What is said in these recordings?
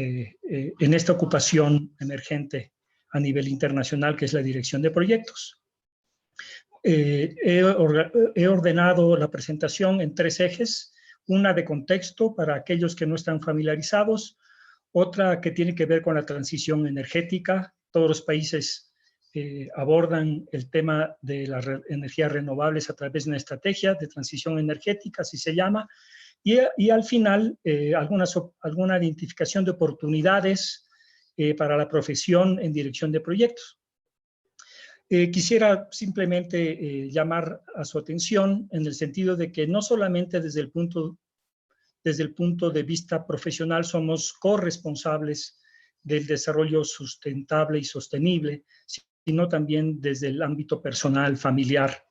en esta ocupación emergente a nivel internacional, que es la dirección de proyectos. He ordenado la presentación en 3 ejes, una de contexto para aquellos que no están familiarizados, otra que tiene que ver con la transición energética. Todos los países abordan el tema de las energías renovables a través de una estrategia de transición energética, así se llama, y al final alguna identificación de oportunidades para la profesión en dirección de proyectos. Quisiera simplemente llamar a su atención en el sentido de que no solamente desde el punto de vista profesional somos corresponsables del desarrollo sustentable y sostenible, sino también desde el ámbito personal, familiar,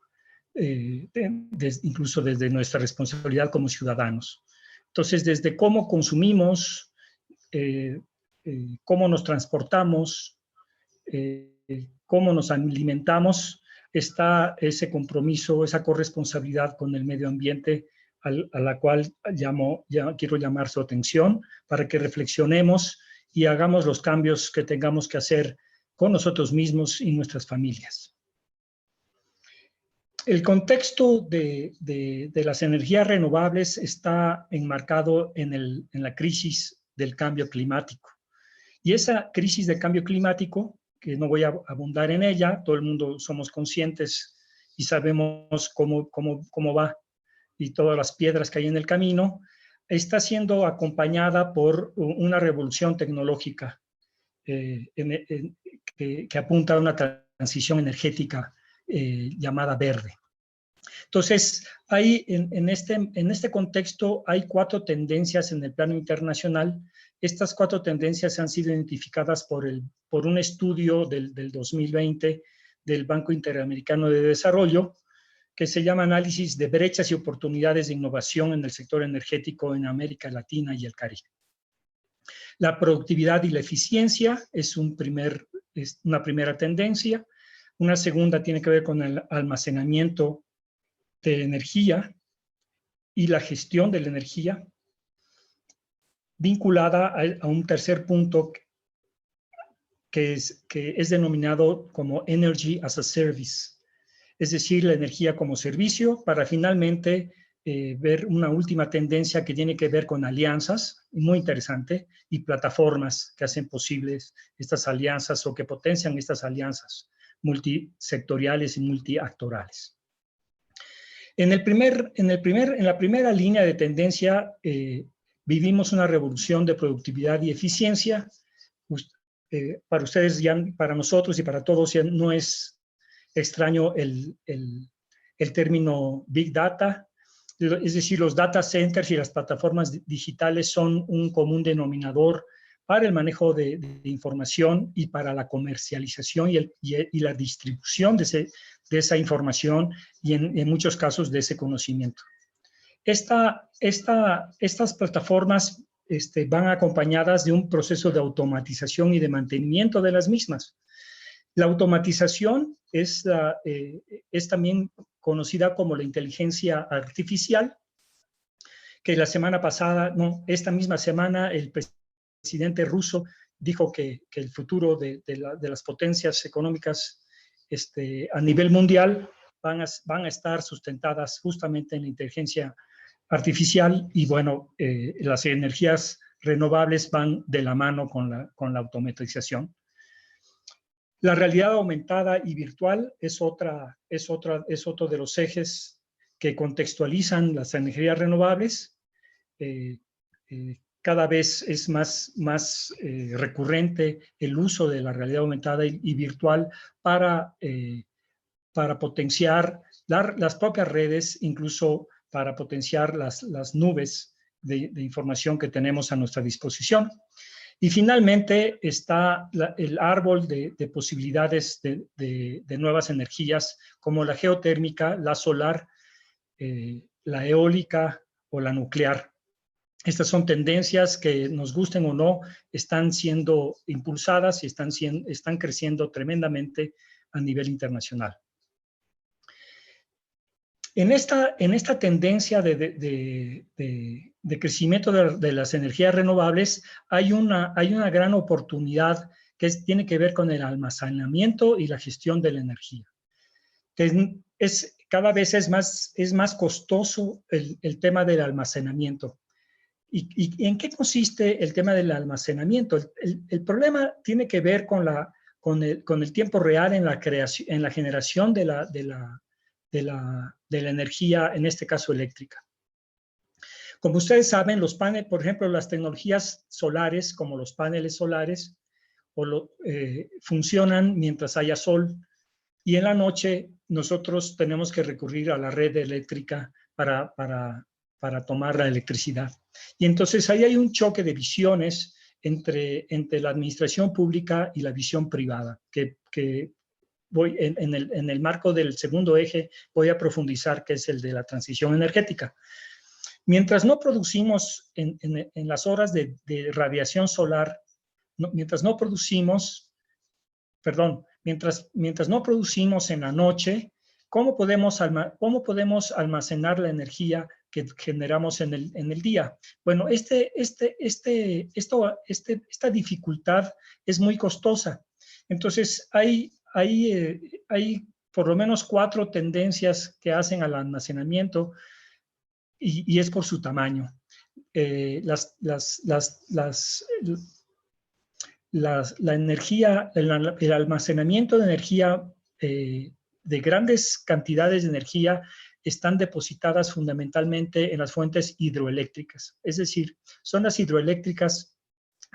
incluso desde nuestra responsabilidad como ciudadanos. Entonces, desde cómo consumimos, cómo nos transportamos, cómo nos alimentamos, está ese compromiso, esa corresponsabilidad con el medio ambiente a la cual quiero llamar su atención para que reflexionemos y hagamos los cambios que tengamos que hacer con nosotros mismos y nuestras familias. El contexto de las energías renovables está enmarcado en la crisis del cambio climático. Y esa crisis del cambio climático, que no voy a abundar en ella, todo el mundo somos conscientes y sabemos cómo va y todas las piedras que hay en el camino, está siendo acompañada por una revolución tecnológica que apunta a una transición energética llamada verde. Entonces, en este contexto hay 4 tendencias en el plano internacional. Estas 4 tendencias han sido identificadas por un estudio del 2020 del Banco Interamericano de Desarrollo, que se llama Análisis de brechas y oportunidades de innovación en el sector energético en América Latina y el Caribe. La productividad y la eficiencia es una primera tendencia. Una segunda tiene que ver con el almacenamiento de energía y la gestión de la energía, vinculada a un tercer punto que es denominado como Energy as a Service, es decir, la energía como servicio, para finalmente ver una última tendencia que tiene que ver con alianzas, muy interesante, y plataformas que hacen posibles estas alianzas o que potencian estas alianzas multisectoriales y multiactorales. En la primera línea de tendencia vivimos una revolución de productividad y eficiencia. Para ustedes, para nosotros y para todos ya no es extraño el término Big Data, es decir, los data centers y las plataformas digitales son un común denominador para el manejo de información y para la comercialización y la distribución de esa información y en muchos casos de ese conocimiento. Estas plataformas van acompañadas de un proceso de automatización y de mantenimiento de las mismas. La automatización es también conocida como la inteligencia artificial, que la semana pasada, no, esta misma semana, el presidente ruso dijo que el futuro de las potencias económicas a nivel mundial van a estar sustentadas justamente en la inteligencia artificial y bueno, las energías renovables van de la mano con la automatización. La realidad aumentada y virtual es otro de los ejes que contextualizan las energías renovables. Cada vez es más recurrente el uso de la realidad aumentada y virtual para potenciar las propias redes, incluso para potenciar las nubes de información que tenemos a nuestra disposición. Y finalmente está el árbol de posibilidades de nuevas energías, como la geotérmica, la solar, la eólica o la nuclear. Estas son tendencias que, nos gusten o no, están siendo impulsadas y están creciendo tremendamente a nivel internacional. En esta tendencia de crecimiento de las energías renovables hay una gran oportunidad que tiene que ver con el almacenamiento y la gestión de la energía. Cada vez es más costoso el tema del almacenamiento. ¿Y en qué consiste el tema del almacenamiento? El problema tiene que ver con el tiempo real en la generación de la energía, en este caso eléctrica. Como ustedes saben, los paneles, por ejemplo, las tecnologías solares, como los paneles solares, funcionan mientras haya sol, y en la noche nosotros tenemos que recurrir a la red eléctrica para tomar la electricidad. Y entonces ahí hay un choque de visiones entre la administración pública y la visión privada, que en el marco del segundo eje voy a profundizar, que es el de la transición energética. Mientras no producimos en las horas de radiación solar, mientras no producimos en la noche, ¿cómo podemos almacenar la energía que generamos en el día? Bueno, esta dificultad es muy costosa. Entonces, hay por lo menos 4 tendencias que hacen al almacenamiento, y es por su tamaño. La energía, el almacenamiento de energía, de grandes cantidades de energía, están depositadas fundamentalmente en las fuentes hidroeléctricas. Es decir, son las hidroeléctricas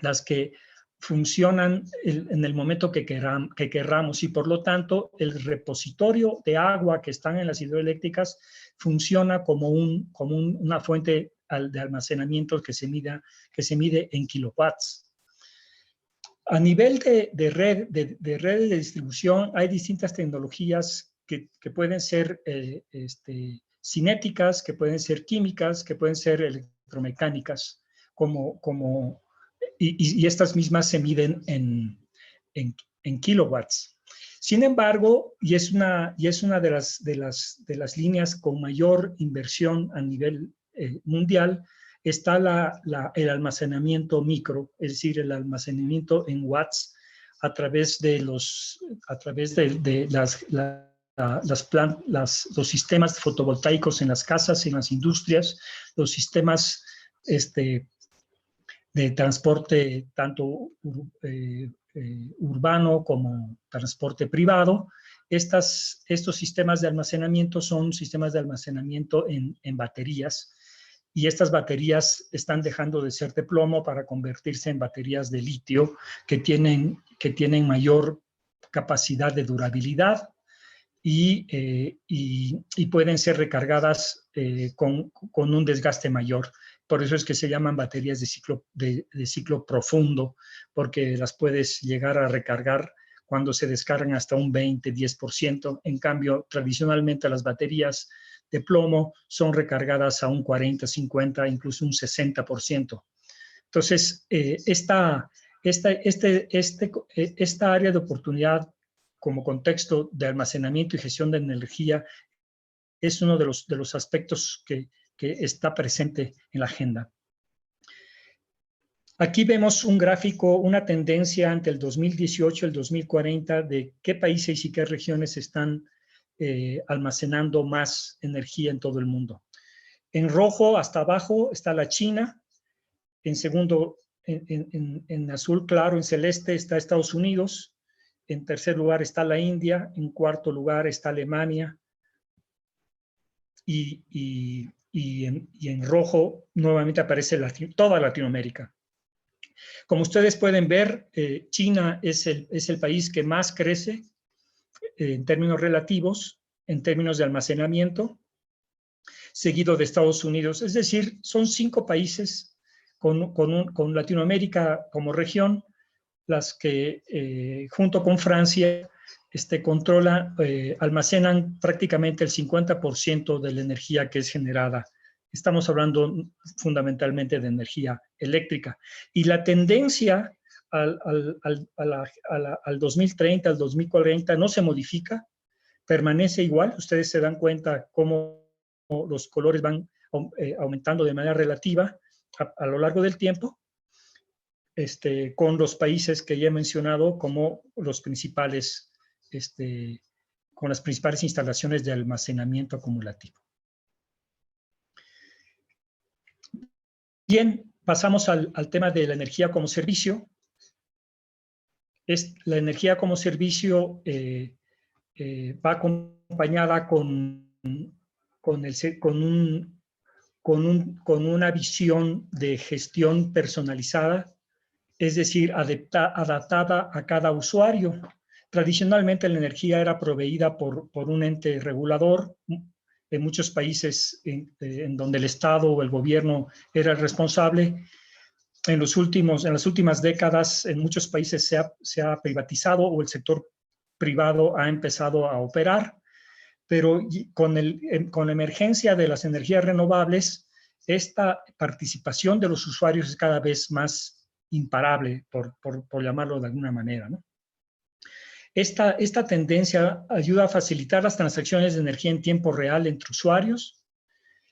las que funcionan en el momento que querramos, y por lo tanto el repositorio de agua que están en las hidroeléctricas funciona como una fuente de almacenamiento que se mide en kilowatts. A nivel de redes de distribución, hay distintas tecnologías que pueden ser cinéticas, que pueden ser químicas, que pueden ser electromecánicas, y estas mismas se miden en kilowatts. Sin embargo, y es una de las líneas con mayor inversión a nivel mundial, está el almacenamiento micro, es decir, el almacenamiento en watts a través de los sistemas fotovoltaicos en las casas, en las industrias, los sistemas de transporte tanto urbano como transporte privado. Estos sistemas de almacenamiento son sistemas de almacenamiento en baterías, y estas baterías están dejando de ser de plomo para convertirse en baterías de litio que tienen mayor capacidad de durabilidad y pueden ser recargadas con un desgaste mayor. Por eso es que se llaman baterías de ciclo profundo, porque las puedes llegar a recargar cuando se descargan hasta un 20, 10%. En cambio, tradicionalmente las baterías de plomo son recargadas a un 40, 50, incluso un 60%. Entonces, esta área de oportunidad como contexto de almacenamiento y gestión de energía es uno de los aspectos que está presente en la agenda. Aquí vemos un gráfico, una tendencia entre el 2018 y el 2040 de qué países y qué regiones están almacenando más energía en todo el mundo. En rojo hasta abajo está la China, en segundo, en azul claro, en celeste está Estados Unidos, en tercer lugar está la India, en cuarto lugar está Alemania, y en rojo nuevamente aparece toda Latinoamérica. Como ustedes pueden ver, China es el país que más crece en términos relativos, en términos de almacenamiento, seguido de Estados Unidos. Es decir, son 5 países con Latinoamérica como región, las que junto con Francia almacenan prácticamente el 50% de la energía que es generada. Estamos hablando fundamentalmente de energía eléctrica. Y la tendencia al 2030, al 2040, no se modifica, permanece igual. Ustedes se dan cuenta cómo los colores van aumentando de manera relativa a lo largo del tiempo, con los países que ya he mencionado como los principales, con las principales instalaciones de almacenamiento acumulativo. Bien, pasamos al tema de la energía como servicio. La energía como servicio va acompañada con una visión de gestión personalizada, es decir, adaptada a cada usuario. Tradicionalmente la energía era proveída por un ente regulador. En muchos países en donde el Estado o el gobierno era el responsable. En las últimas décadas, en muchos países se ha privatizado o el sector privado ha empezado a operar, pero con la emergencia de las energías renovables, esta participación de los usuarios es cada vez más imparable, por llamarlo de alguna manera, ¿no? Esta tendencia ayuda a facilitar las transacciones de energía en tiempo real entre usuarios.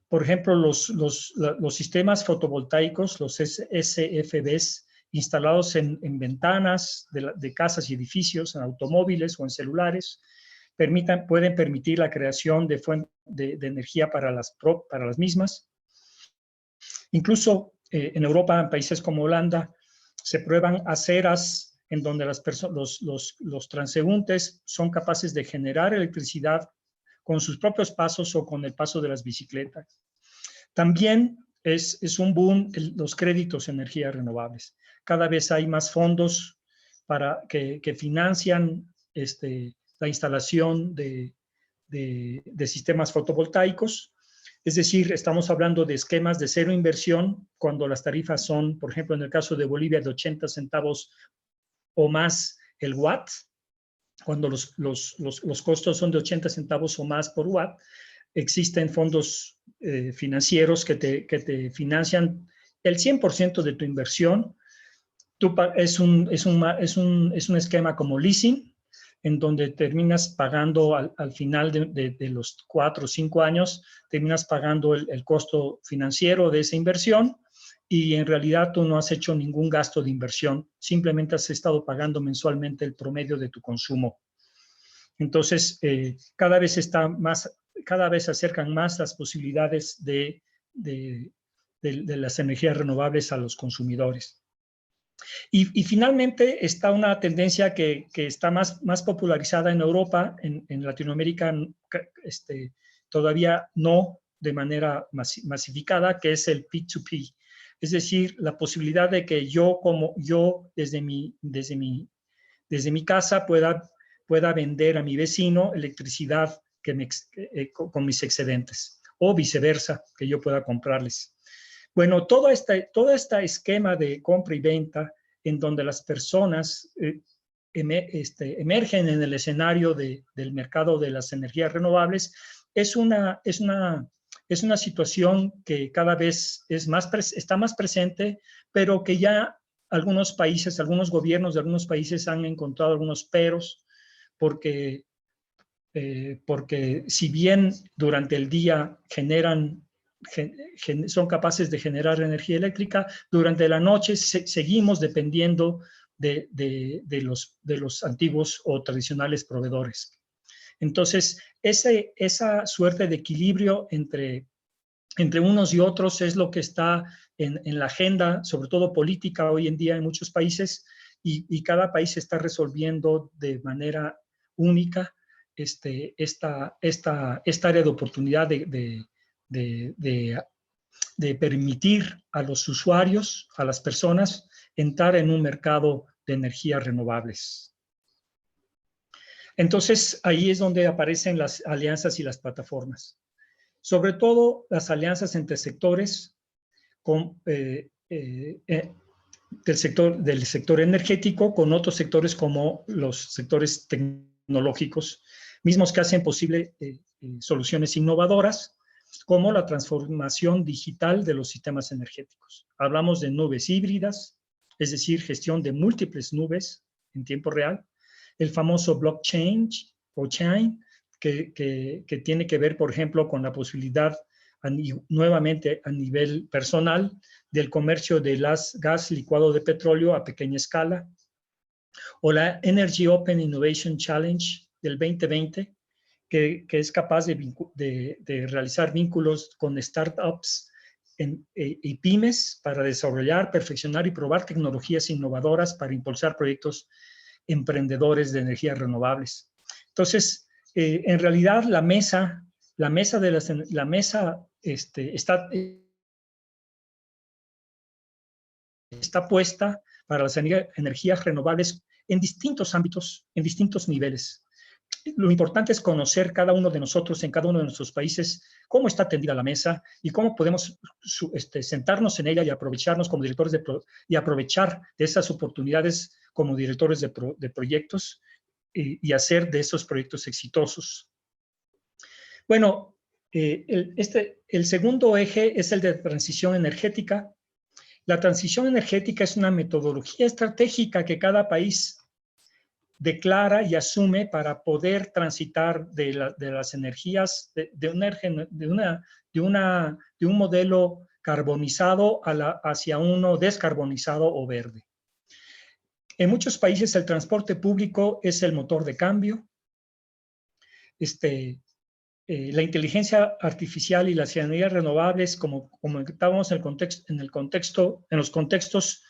Por ejemplo, los sistemas fotovoltaicos, los SFBs, instalados en ventanas de casas y edificios, en automóviles o en celulares, pueden permitir la creación de energía para las mismas. Incluso en Europa, en países como Holanda, se prueban aceras en donde los transeúntes son capaces de generar electricidad con sus propios pasos o con el paso de las bicicletas. También es un boom los créditos en energías renovables. Cada vez hay más fondos que financian la instalación de sistemas fotovoltaicos. Es decir, estamos hablando de esquemas de cero inversión cuando las tarifas son, por ejemplo, en el caso de Bolivia, de 80 centavos o más el watt, cuando los costos son de 80 centavos o más por watt. Existen fondos financieros que te financian el 100% de tu inversión. Es un esquema como leasing, en donde terminas pagando al final de los 4 o 5 años, terminas pagando el costo financiero de esa inversión, y en realidad tú no has hecho ningún gasto de inversión, simplemente has estado pagando mensualmente el promedio de tu consumo. Entonces, cada vez se acercan más las posibilidades de las energías renovables a los consumidores. Y finalmente está una tendencia que está más popularizada en Europa, en Latinoamérica todavía no de manera masificada, que es el P2P. Es decir, la posibilidad de que yo desde mi casa pueda vender a mi vecino electricidad con mis excedentes, o viceversa, que yo pueda comprarles. Bueno, todo este esquema de compra y venta, en donde las personas emergen en el escenario del mercado de las energías renovables, es una situación que cada vez está más presente, pero que ya algunos gobiernos de algunos países han encontrado algunos peros, porque si bien durante el día son capaces de generar energía eléctrica, durante la noche seguimos dependiendo de los antiguos o tradicionales proveedores. Entonces, esa suerte de equilibrio entre unos y otros es lo que está en la agenda, sobre todo política, hoy en día en muchos países, y cada país está resolviendo de manera única esta área de oportunidad de permitir a los usuarios, a las personas, entrar en un mercado de energías renovables. Entonces, ahí es donde aparecen las alianzas y las plataformas. Sobre todo las alianzas entre sectores del sector energético con otros sectores como los sectores tecnológicos, mismos que hacen posible soluciones innovadoras, como la transformación digital de los sistemas energéticos. Hablamos de nubes híbridas, es decir, gestión de múltiples nubes en tiempo real, el famoso blockchain o chain, que tiene que ver, por ejemplo, con la posibilidad, nuevamente a nivel personal, del comercio de gas licuado de petróleo a pequeña escala, o la Energy Open Innovation Challenge del 2020, que es capaz de realizar vínculos con startups y pymes para desarrollar, perfeccionar y probar tecnologías innovadoras para impulsar proyectos emprendedores de energías renovables. Entonces, en realidad la mesa está puesta para las energías renovables en distintos ámbitos, en distintos niveles. Lo importante es conocer cada uno de nosotros en cada uno de nuestros países cómo está tendida la mesa y cómo podemos sentarnos en ella y aprovecharnos como directores y aprovechar de esas oportunidades como directores de proyectos y hacer de esos proyectos exitosos. Bueno, el segundo eje es el de transición energética. La transición energética es una metodología estratégica que cada país declara y asume para poder transitar de las energías de un modelo carbonizado hacia uno descarbonizado o verde. En muchos países el transporte público es el motor de cambio. La inteligencia artificial y las energías renovables, como estábamos en los contextos,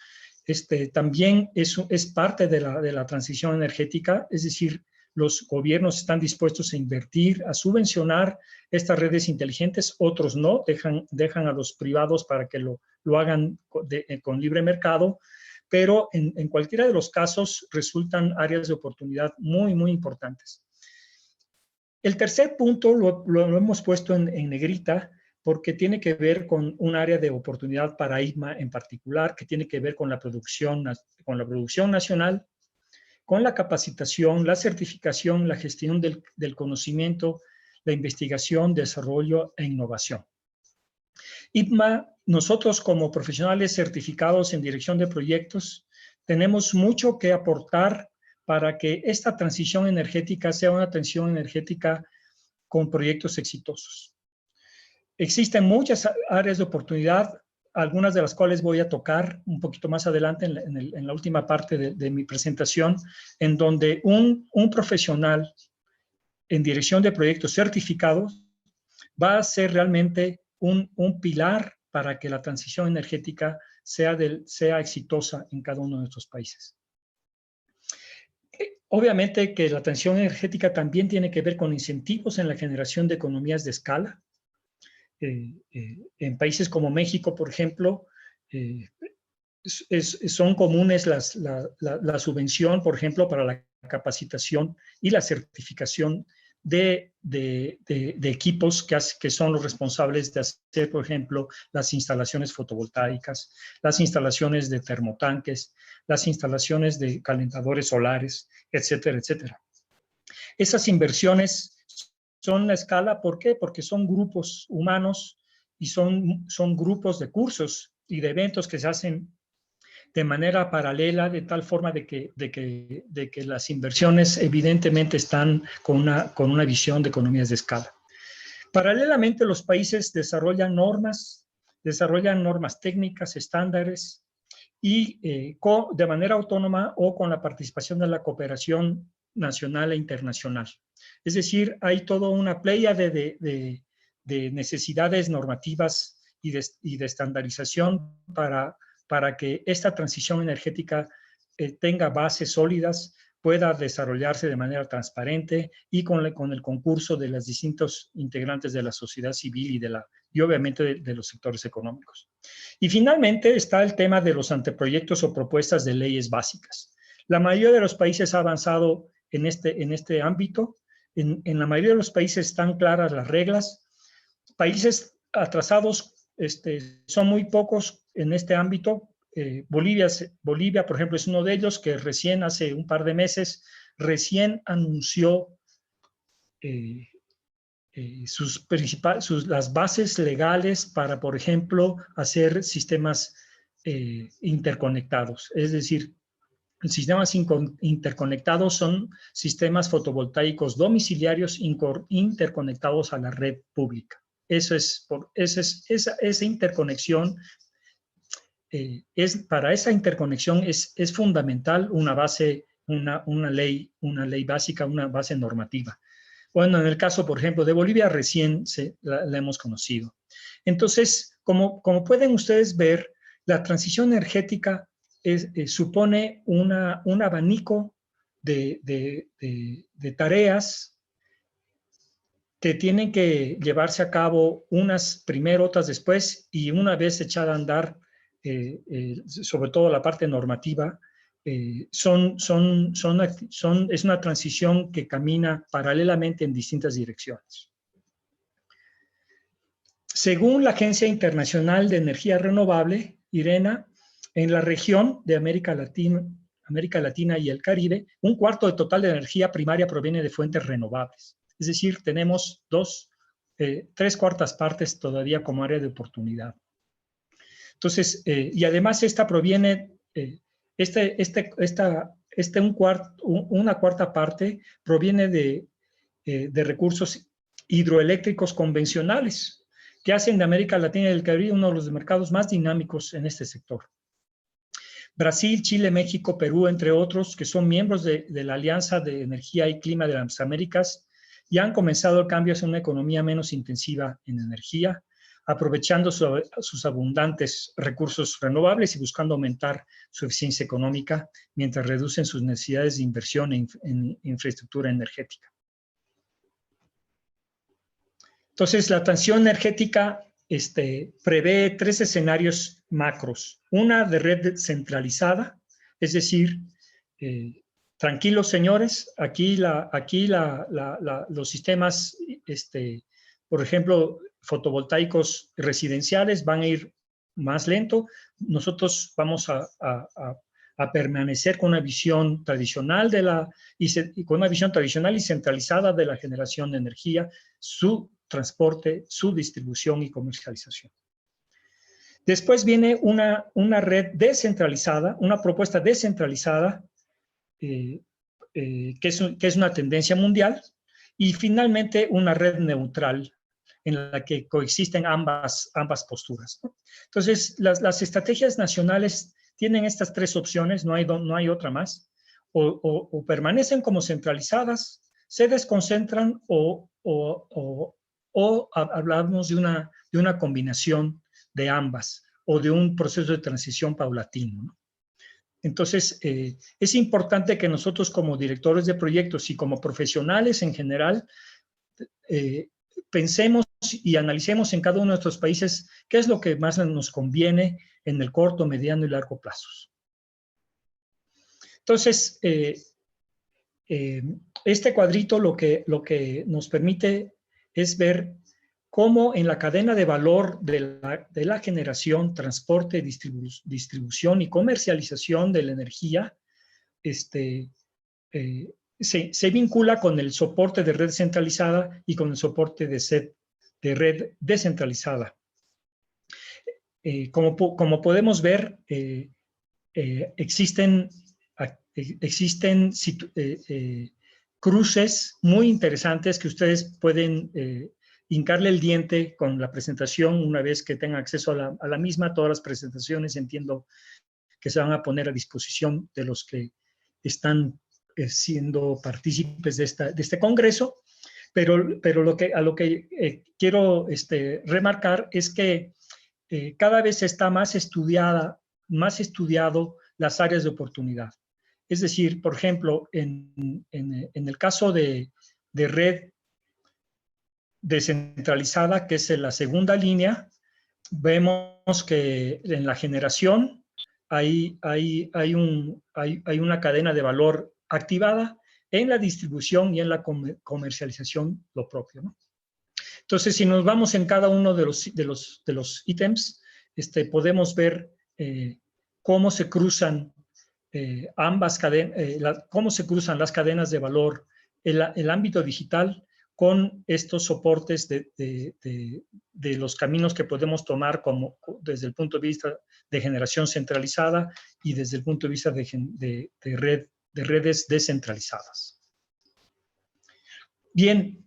también es parte de la transición energética, es decir, los gobiernos están dispuestos a invertir, a subvencionar estas redes inteligentes, otros no, dejan a los privados para que lo hagan con libre mercado, pero en cualquiera de los casos resultan áreas de oportunidad muy, muy importantes. El tercer punto lo hemos puesto en negrita porque tiene que ver con un área de oportunidad para IPMA en particular, que tiene que ver con la producción nacional, con la capacitación, la certificación, la gestión del conocimiento, la investigación, desarrollo e innovación. IPMA, nosotros como profesionales certificados en dirección de proyectos, tenemos mucho que aportar para que esta transición energética sea una transición energética con proyectos exitosos. Existen muchas áreas de oportunidad, algunas de las cuales voy a tocar un poquito más adelante en la última parte de mi presentación, en donde un profesional en dirección de proyectos certificados va a ser realmente un pilar para que la transición energética sea exitosa en cada uno de nuestros países. Obviamente que la transición energética también tiene que ver con incentivos en la generación de economías de escala. En países como México, por ejemplo, son comunes la subvención, por ejemplo, para la capacitación y la certificación de equipos que son los responsables de hacer, por ejemplo, las instalaciones fotovoltaicas, las instalaciones de termotanques, las instalaciones de calentadores solares, etcétera, etcétera. Esas inversiones son la escala, ¿por qué? Porque son grupos humanos y son grupos de cursos y de eventos que se hacen de manera paralela, de tal forma de que las inversiones evidentemente están con una visión de economías de escala. Paralelamente, los países desarrollan normas técnicas, estándares, y de manera autónoma o con la participación de la cooperación nacional e internacional. Es decir, hay toda una pléyade de necesidades normativas y de estandarización para que esta transición energética tenga bases sólidas, pueda desarrollarse de manera transparente y con el concurso de los distintos integrantes de la sociedad civil y obviamente de los sectores económicos. Y finalmente está el tema de los anteproyectos o propuestas de leyes básicas. La mayoría de los países ha avanzado en este ámbito. En la mayoría de los países están claras las reglas. Países atrasados son muy pocos en este ámbito. Bolivia, por ejemplo, es uno de ellos que recién hace un par de meses, anunció las bases legales para, por ejemplo, hacer sistemas interconectados. Es decir, Sistemas interconectados son sistemas fotovoltaicos domiciliarios interconectados a la red pública. Esa interconexión, para esa interconexión es fundamental una base, una ley básica, una base normativa. Bueno, en el caso, por ejemplo, de Bolivia, recién la hemos conocido. Entonces, como pueden ustedes ver, la transición energética supone un abanico de tareas que tienen que llevarse a cabo, unas primero, otras después, y una vez echada a andar, sobre todo la parte normativa, es una transición que camina paralelamente en distintas direcciones. Según la Agencia Internacional de Energía Renovable, IRENA, en la región de América Latina y el Caribe, un cuarto del total de energía primaria proviene de fuentes renovables. Es decir, tenemos 3/4 partes todavía como área de oportunidad. Entonces, y además esta proviene, una cuarta parte proviene de recursos hidroeléctricos convencionales, que hacen de América Latina y el Caribe uno de los mercados más dinámicos en este sector. Brasil, Chile, México, Perú, entre otros, que son miembros de la Alianza de Energía y Clima de las Américas, ya han comenzado el cambio hacia una economía menos intensiva en energía, aprovechando sus abundantes recursos renovables y buscando aumentar su eficiencia económica mientras reducen sus necesidades de inversión en infraestructura energética. Entonces, la transición energética prevé 3 escenarios macros. Una de red centralizada, es decir, tranquilos señores, aquí los sistemas, por ejemplo, fotovoltaicos residenciales van a ir más lento. Nosotros vamos a permanecer con una visión tradicional con una visión tradicional y centralizada de la generación de energía, su transporte, su distribución y comercialización. Después viene una red descentralizada, una propuesta descentralizada, que es una tendencia mundial, y finalmente una red neutral en la que coexisten ambas posturas, ¿no? Entonces, las estrategias nacionales tienen estas 3 opciones, no hay otra más. O permanecen como centralizadas, se desconcentran o hablamos de una combinación de ambas o de un proceso de transición paulatino, ¿no? Entonces, es importante que nosotros como directores de proyectos y como profesionales en general, pensemos y analicemos en cada uno de nuestros países qué es lo que más nos conviene en el corto, mediano y largo plazos. Entonces, este cuadrito lo que nos permite es ver cómo en la cadena de valor de la generación, transporte, distribución y comercialización de la energía, se vincula con el soporte de red centralizada y con el soporte de red descentralizada. Como podemos ver, existen cruces muy interesantes que ustedes pueden hincarle el diente con la presentación una vez que tengan acceso a la misma. Todas las presentaciones entiendo que se van a poner a disposición de los que están siendo partícipes de este congreso, pero a lo que quiero remarcar es que cada vez está más estudiado las áreas de oportunidad. Es decir, por ejemplo, en el caso de red descentralizada, que es la segunda línea, vemos que en la generación hay una cadena de valor activada, en la distribución y en la comercialización lo propio, ¿no? Entonces, si nos vamos en cada uno de los ítems, podemos ver cómo se cruzan cómo se cruzan las cadenas de valor, el ámbito digital con estos soportes de los caminos que podemos tomar como, desde el punto de vista de generación centralizada y desde el punto de vista de redes descentralizadas. Bien,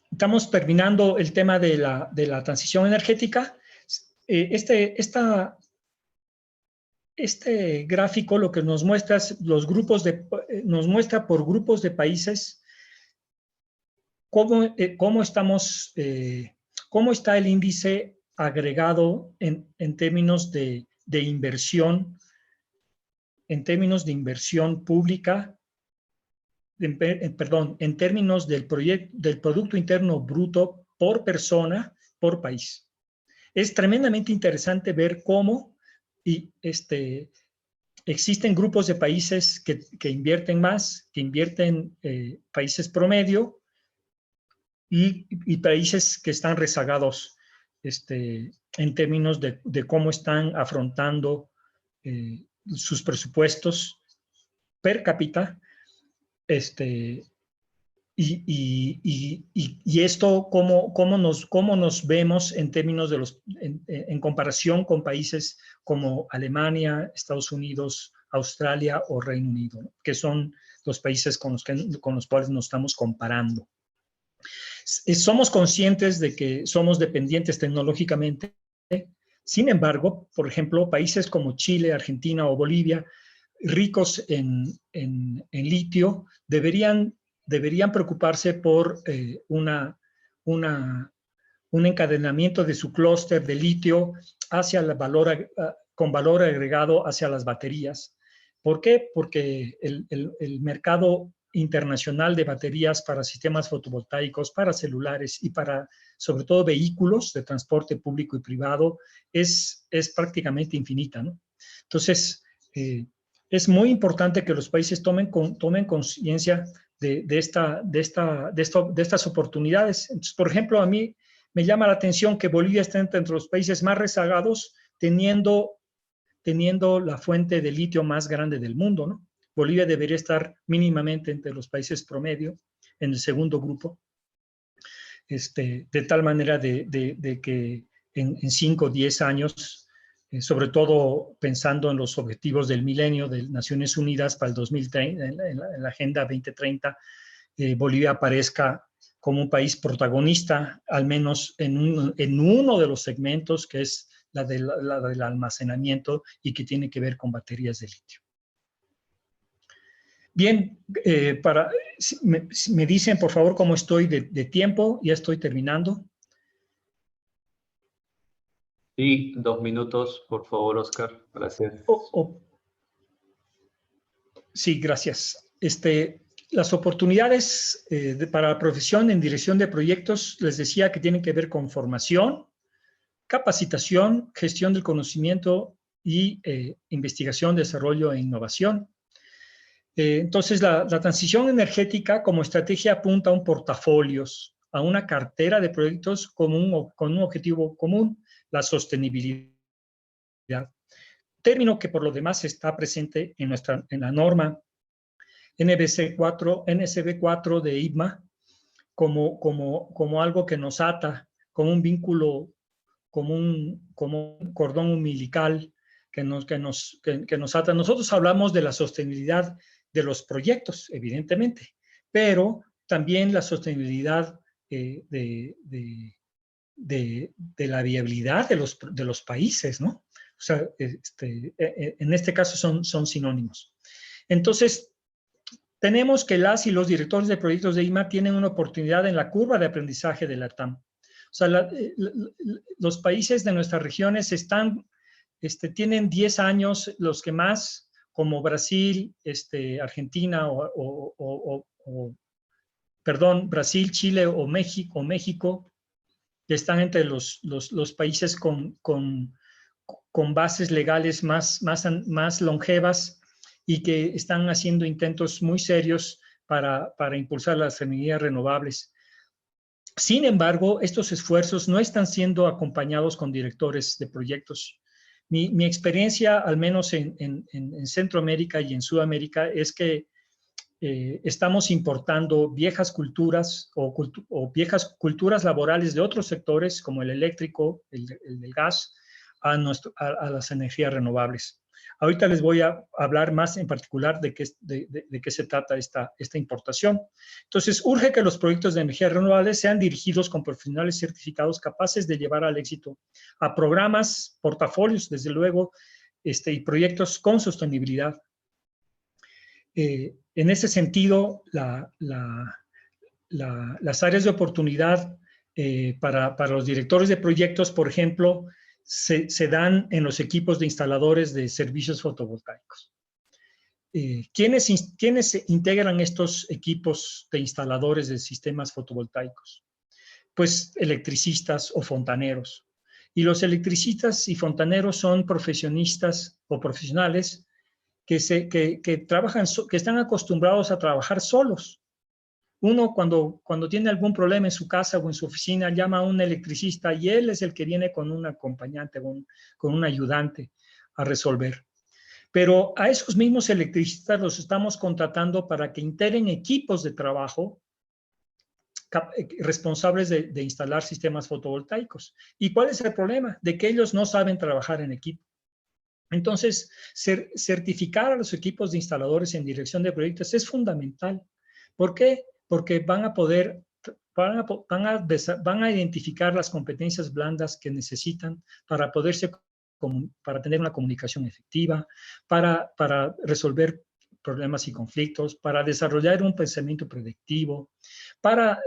estamos terminando el tema de la transición energética. Este gráfico lo que nos muestra es nos muestra por grupos de países cómo está el índice agregado en términos de inversión, en términos de inversión pública, en términos del Producto Interno Bruto por persona, por país. Es tremendamente interesante ver cómo existen grupos de países que invierten más, que invierten países promedio y países que están rezagados en términos de cómo están afrontando sus presupuestos per cápita, y esto, cómo nos vemos en términos de en comparación con países como Alemania, Estados Unidos, Australia o Reino Unido, ¿no? Que son los países con los cuales nos estamos comparando. Somos conscientes de que somos dependientes tecnológicamente. Sin embargo, por ejemplo, países como Chile, Argentina o Bolivia, ricos en litio, deberían preocuparse por un encadenamiento de su clúster de litio con valor agregado hacia las baterías. ¿Por qué? Porque el mercado internacional de baterías para sistemas fotovoltaicos, para celulares y para, sobre todo, vehículos de transporte público y privado es prácticamente infinita, ¿no? Entonces, es muy importante que los países tomen conciencia de estas oportunidades. Entonces, por ejemplo, a mí me llama la atención que Bolivia está entre los países más rezagados, teniendo la fuente de litio más grande del mundo, ¿no? Bolivia debería estar mínimamente entre los países promedio, en el segundo grupo, de tal manera de que en 5 o 10 años, sobre todo pensando en los objetivos del milenio de Naciones Unidas para el 2030, en la Agenda 2030, Bolivia aparezca como un país protagonista, al menos en uno de los segmentos, que es la del almacenamiento y que tiene que ver con baterías de litio. Bien, me dicen, por favor, cómo estoy de tiempo. Ya estoy terminando. Sí, 2 minutos, por favor, Oscar. Gracias. Sí, gracias. Las oportunidades para la profesión en dirección de proyectos, les decía que tienen que ver con formación, capacitación, gestión del conocimiento y investigación, desarrollo e innovación. Entonces, la transición energética como estrategia apunta a un portafolios, a una cartera de proyectos con un objetivo común, la sostenibilidad. Término que por lo demás está presente en la norma NSB4 de IPMA como algo que nos ata, como un vínculo, como un cordón umbilical que nos ata. Nosotros hablamos de la sostenibilidad de los proyectos, evidentemente, pero también la sostenibilidad de la viabilidad de los países, ¿no? O sea, en este caso son sinónimos. Entonces, tenemos que las y los directores de proyectos de IMA tienen una oportunidad en la curva de aprendizaje de la TAM. O sea, los países de nuestras regiones tienen 10 años, los que más, como Brasil, Argentina perdón, Brasil, Chile o México, que están entre los países con bases legales más longevas y que están haciendo intentos muy serios para impulsar las energías renovables. Sin embargo, estos esfuerzos no están siendo acompañados con directores de proyectos. Mi experiencia, al menos en Centroamérica y en Sudamérica, es que estamos importando viejas culturas o viejas culturas laborales de otros sectores, como el eléctrico, el del gas, a las energías renovables. Ahorita les voy a hablar más en particular de qué se trata esta importación. Entonces, urge que los proyectos de energías renovables sean dirigidos con profesionales certificados capaces de llevar al éxito a programas, portafolios, desde luego, y proyectos con sostenibilidad. En ese sentido, las áreas de oportunidad para los directores de proyectos, por ejemplo, se dan en los equipos de instaladores de servicios fotovoltaicos. ¿Quiénes integran estos equipos de instaladores de sistemas fotovoltaicos? Pues electricistas o fontaneros. Y los electricistas y fontaneros son profesionistas o profesionales que trabajan, que están acostumbrados a trabajar solos. Uno cuando tiene algún problema en su casa o en su oficina llama a un electricista y él es el que viene con un acompañante, con un ayudante a resolver. Pero a esos mismos electricistas los estamos contratando para que integren equipos de trabajo responsables de instalar sistemas fotovoltaicos. ¿Y cuál es el problema? De que ellos no saben trabajar en equipo. Entonces, certificar a los equipos de instaladores en dirección de proyectos es fundamental. ¿Por qué? Porque van a identificar las competencias blandas que necesitan para tener una comunicación efectiva, para resolver problemas y conflictos, para desarrollar un pensamiento predictivo, para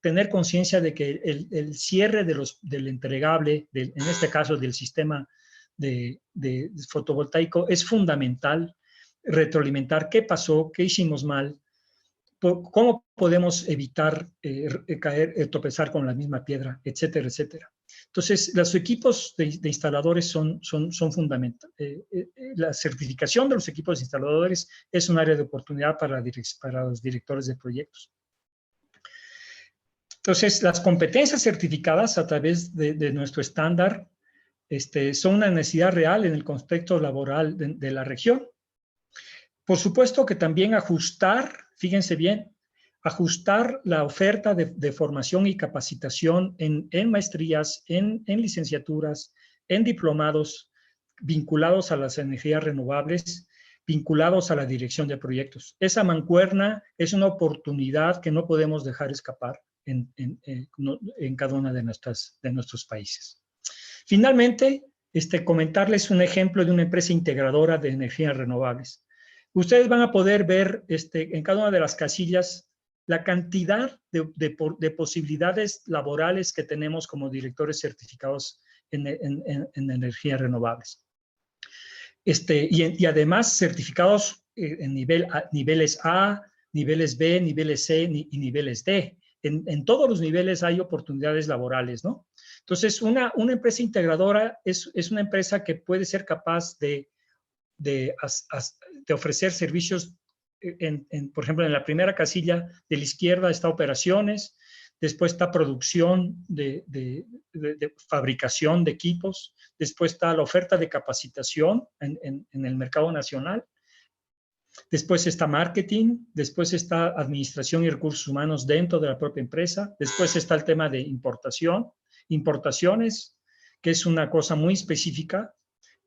tener conciencia de que el cierre del entregable, en este caso del sistema de fotovoltaico, es fundamental. Retroalimentar qué pasó, qué hicimos mal, cómo podemos evitar tropezar con la misma piedra, etcétera, etcétera. Entonces, los equipos de instaladores son fundamentales. La certificación de los equipos de instaladores es un área de oportunidad para los directores de proyectos. Entonces, las competencias certificadas a través de nuestro estándar son una necesidad real en el contexto laboral de la región. Por supuesto que también fíjense bien, ajustar la oferta de formación y capacitación en maestrías, en licenciaturas, en diplomados vinculados a las energías renovables, vinculados a la dirección de proyectos. Esa mancuerna es una oportunidad que no podemos dejar escapar en cada uno de nuestros países. Finalmente, comentarles un ejemplo de una empresa integradora de energías renovables. Ustedes van a poder ver en cada una de las casillas la cantidad de posibilidades laborales que tenemos como directores certificados en energías renovables. Y además certificados en niveles A, niveles B, niveles C y niveles D. En todos los niveles hay oportunidades laborales, ¿no? Entonces, una empresa integradora es una empresa que puede ser capaz de ofrecer servicios, por ejemplo, en la primera casilla de la izquierda está operaciones, después está producción de fabricación de equipos, después está la oferta de capacitación en el mercado nacional, después está marketing, después está administración y recursos humanos dentro de la propia empresa, después está el tema de importaciones, que es una cosa muy específica,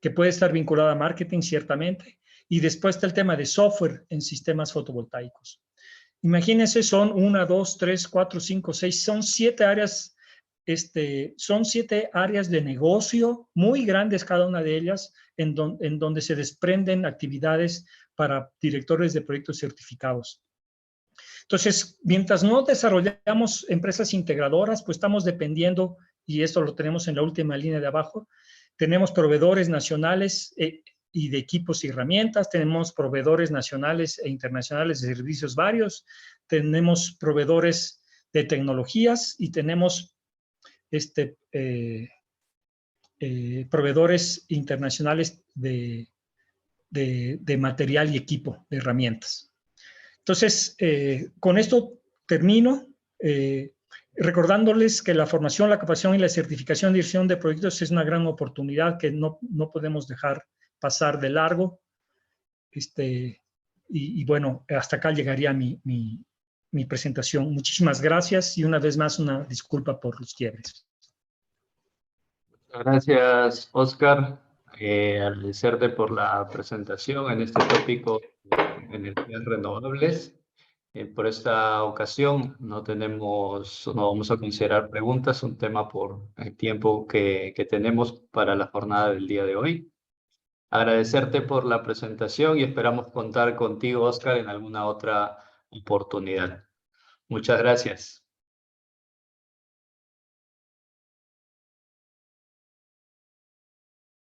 que puede estar vinculada a marketing ciertamente, y después está el tema de software en sistemas fotovoltaicos. Imagínense, son 1, 2, 3, 4, 5, 6, son 7 áreas, son 7 áreas de negocio muy grandes cada una de ellas, en donde se desprenden actividades para directores de proyectos certificados. Entonces, mientras no desarrollamos empresas integradoras, pues estamos dependiendo, y esto lo tenemos en la última línea de abajo, tenemos proveedores nacionales y de equipos y herramientas, tenemos proveedores nacionales e internacionales de servicios varios, tenemos proveedores de tecnologías y tenemos proveedores internacionales de material y equipo, de herramientas. Entonces, con esto termino, recordándoles que la formación, la capacitación y la certificación de dirección de proyectos es una gran oportunidad que no podemos dejar pasar de largo. Y bueno, hasta acá llegaría mi presentación. Muchísimas gracias y una vez más una disculpa por los quiebres. Gracias, Oscar. Agradecerte por la presentación en este tópico de energías renovables. Por esta ocasión no vamos a considerar preguntas, un tema por el tiempo que tenemos para la jornada del día de hoy. Agradecerte por la presentación y esperamos contar contigo, Oscar, en alguna otra oportunidad. Muchas gracias.